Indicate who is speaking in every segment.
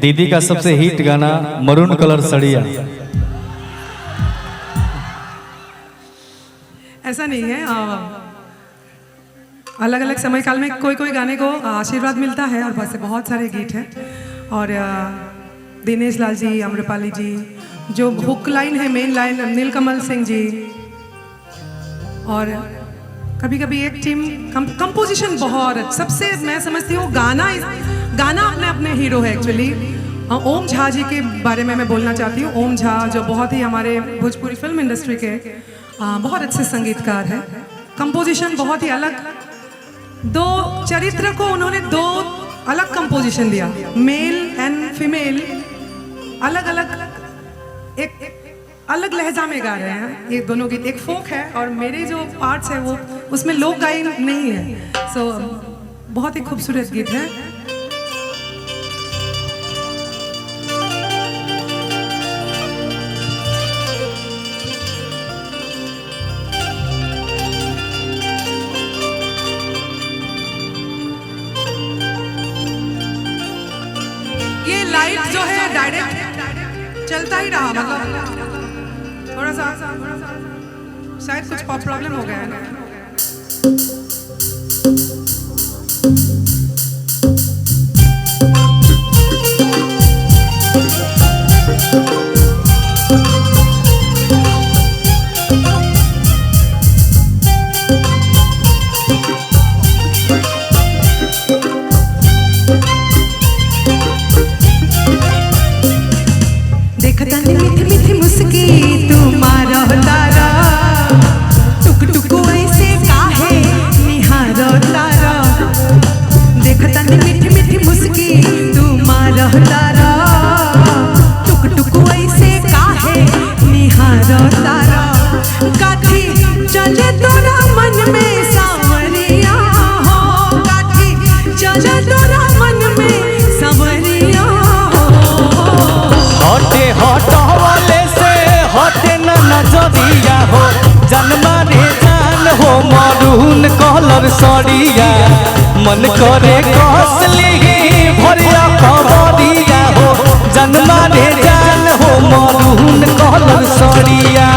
Speaker 1: दीदी का सबसे हिट गाना मरून कलर सड़िया।
Speaker 2: ऐसा नहीं है, अलग अलग समय काल में कोई कोई गाने को आशीर्वाद मिलता है और वैसे बहुत सारे गीत हैं। और दिनेश लाल जी, अम्रपाली जी, जो हुक लाइन है, मेन लाइन नीलकमल सिंह जी, और कभी कभी एक टीम कंपोजिशन बहुत सबसे मैं समझती हूँ गाना अपने अपने हीरो है एक्चुअली। ओम झा जी के बारे में मैं बोलना चाहती हूँ। ओम झा जो बहुत ही हमारे भोजपुरी फिल्म इंडस्ट्री के बहुत अच्छे संगीतकार हैं। कंपोजिशन बहुत ही अलग, दो चरित्र को उन्होंने दो अलग कंपोजिशन दिया, मेल एंड फीमेल अलग अलग एक अलग लहजा में गा रहे हैं ये दोनों गीत। एक फोक है और मेरे जो पार्ट्स है वो उसमें लोक गायन नहीं है। सो बहुत ही खूबसूरत गीत है। ये लाइट जो है डायरेक्ट चलता ही रहा, मतलब थोड़ा सा शायद कुछ प्रॉब्लम हो गया है ना।
Speaker 1: जन्मा रे जान हो मरून कलर सड़िया, मन करे कसली भरिया खबरिया हो। जन्मा रे जान हो मरून कलर सड़िया।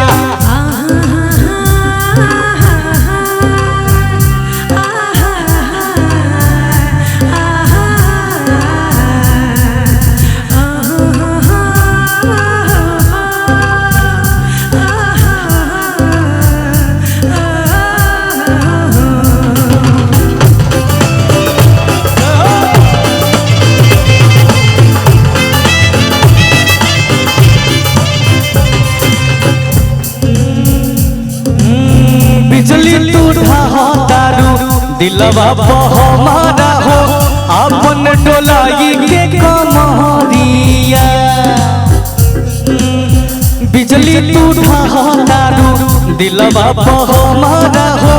Speaker 1: बिजली टूटा हो दारू दिलवा हमारा हो, अपन डोलाई के कमरिया। बिजली टूटा हो दारू दिलवा हमारा हो,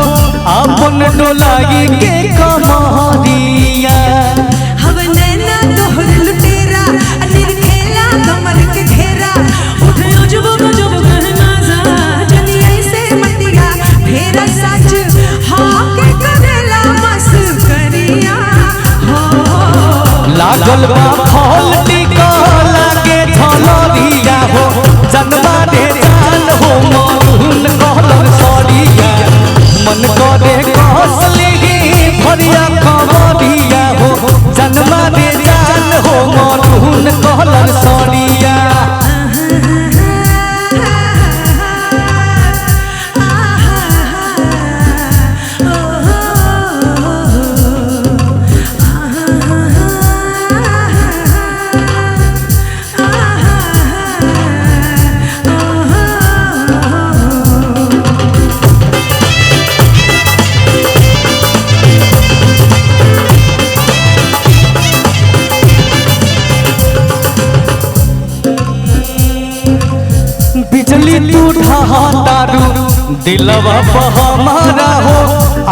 Speaker 1: अपन डोलाई के कमरिया। लागल बा फल टिकला के झलरिया हो। जन्मा रे जान हो मरून कलर सड़िया, मन करे कसली भरिया खबरिया हो। जन्मा रे जान हो मरून कलर सड़िया। बिजली टूटा दारू दिलवा हमारा हो,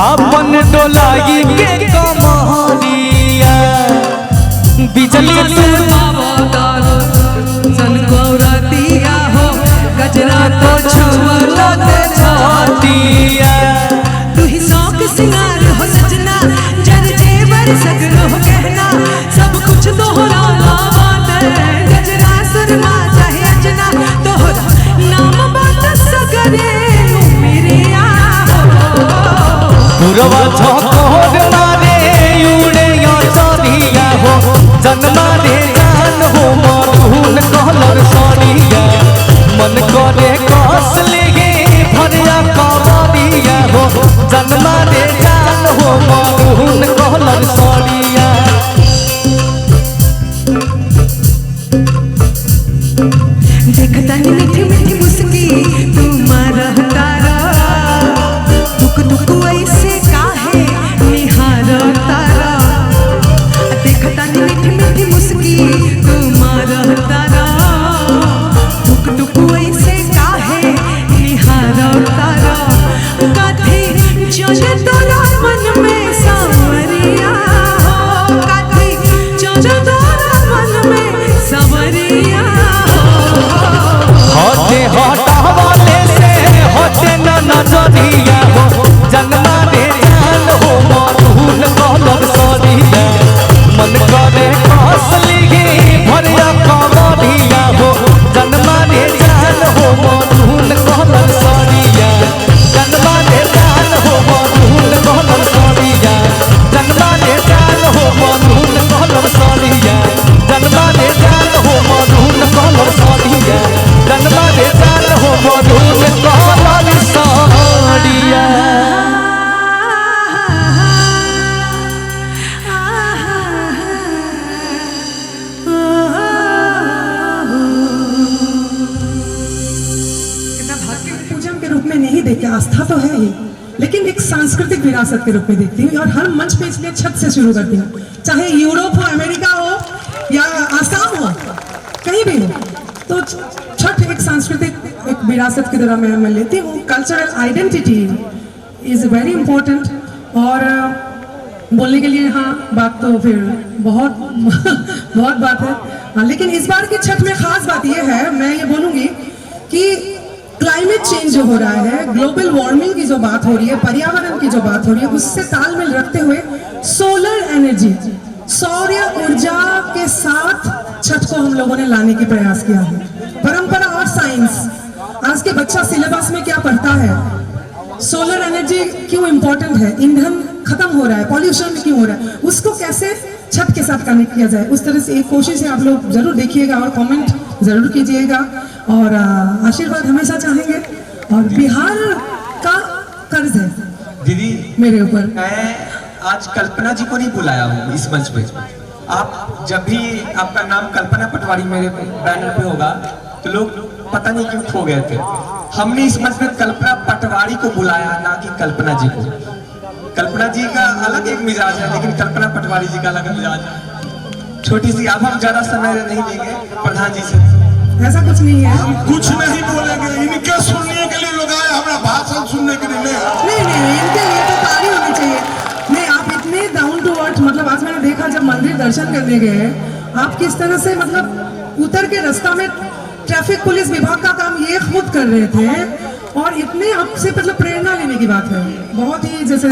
Speaker 1: अपन डोलाई के कमरिया। बिजली टूटा दारू सन गौरतिया हो, गजरा तो छुअला ते छातिया।
Speaker 2: तू ही शौक सिंगार हो सजना, जर जेवर सगरो कहना, सब कुछ दोहराना बात
Speaker 1: रे जान हो मधुन कलर सड़िया मन करे कस लेगे भरिया कवरिया हो जन्मा रे जान हो मधुन कलर सड़िया
Speaker 2: देखता ही मीठी मीठी मुस्की तुम्हारा तारा दुख दुख ऐसे काहे निहार तारा देखता ही मीठी मीठी मुस्की तुम्हारा तारा दुख दुख ऐसे काहे निहार तारा काथे जो तोरा मन में सांवरिया हो काथे जो तोरा मन में सांवरिया
Speaker 1: हटे हटावले से हटे न नजरिया हो जन्मा रे जान हो मधुन कलर सड़िया मन करे कस लेगे भरिया कवरिया हो जन्मा रे जान हो मधुन कलर सड़िया जन्मा रे जान हो मधुन कलर सड़िया जन्मा रे जान हो मधुन कलर सड़िया जन्मा रे जान हो मधुन कलर सड़िया जन्मा रे जान हो मधुन कलर सड़िया
Speaker 3: पूजन के रूप में नहीं देखते, आस्था तो है ही, लेकिन एक सांस्कृतिक विरासत के रूप में देखती हूँ और हर मंच पे इसलिए छत से शुरू करती हूँ, चाहे यूरोप हो, अमेरिका हो या आसाम हो, कहीं भी हो, तो छठ एक सांस्कृतिक एक विरासत की तरह मैं लेती हूँ। Cultural identity is very important. और बोलने के लिए हाँ बात तो फिर बहुत बहुत बात है, हाँ, लेकिन इस बार की छठ में खास बात यह है, मैं ये बोलूँगी कि क्लाइमेट चेंज जो हो रहा है, ग्लोबल वार्मिंग की जो बात हो रही है, पर्यावरण की जो बात हो रही है, उससे तालमेल रखते हुए सोलर एनर्जी, सौर ऊर्जा के साथ छठ को हम लोगों ने लाने की प्रयास किया है। परंपरा और साइंस, आज के बच्चा सिलेबस में क्या पढ़ता है, सोलर एनर्जी क्यों इम्पोर्टेंट है, ईंधन खत्म हो रहा है, पॉल्यूशन क्यों हो रहा है, उसको कैसे छठ के साथ कनेक्ट किया जाए, उस तरह से एक कोशिश है। आप लोग जरूर देखिएगा और कमेंट जरूर कीजिएगा और आशीर्वाद हमेशा चाहेंगे। और बिहार का कर्ज है
Speaker 4: दीदी
Speaker 3: मेरे ऊपर।
Speaker 4: मैं आज कल्पना जी को नहीं बुलाया हूँ इस मंच पे। आप जब भी आपका नाम कल्पना पटवारी मेरे बैनर पे होगा तो लोग पता नहीं क्यों खो गए थे। हमने इस मंच में कल्पना पटवारी को बुलाया, ना कि कल्पना जी को। कल्पना जी का अलग एक मिजाज है, लेकिन कल्पना पटवारी जी का अलग मिजाज है। छोटी सी, अब हम ज्यादा समय नहीं लेंगे प्रधान जी से।
Speaker 3: ऐसा कुछ नहीं है,
Speaker 5: हम कुछ नहीं बोलेंगे, इनके सुनने के लिए लोग आए, हमारा भाषण सुनने के लिए
Speaker 3: नहीं, इनके लिए तो ताली होनी चाहिए। नहीं, आप इतने डाउन टू अर्थ, मतलब आज मैंने देखा जब मंदिर दर्शन करने गए, आप किस तरह से मतलब उतर के रास्ता में ट्रैफिक पुलिस विभाग का काम ये खुद कर रहे थे, और इतने आपसे मतलब प्रेरणा लेने की बात है, बहुत ही जैसे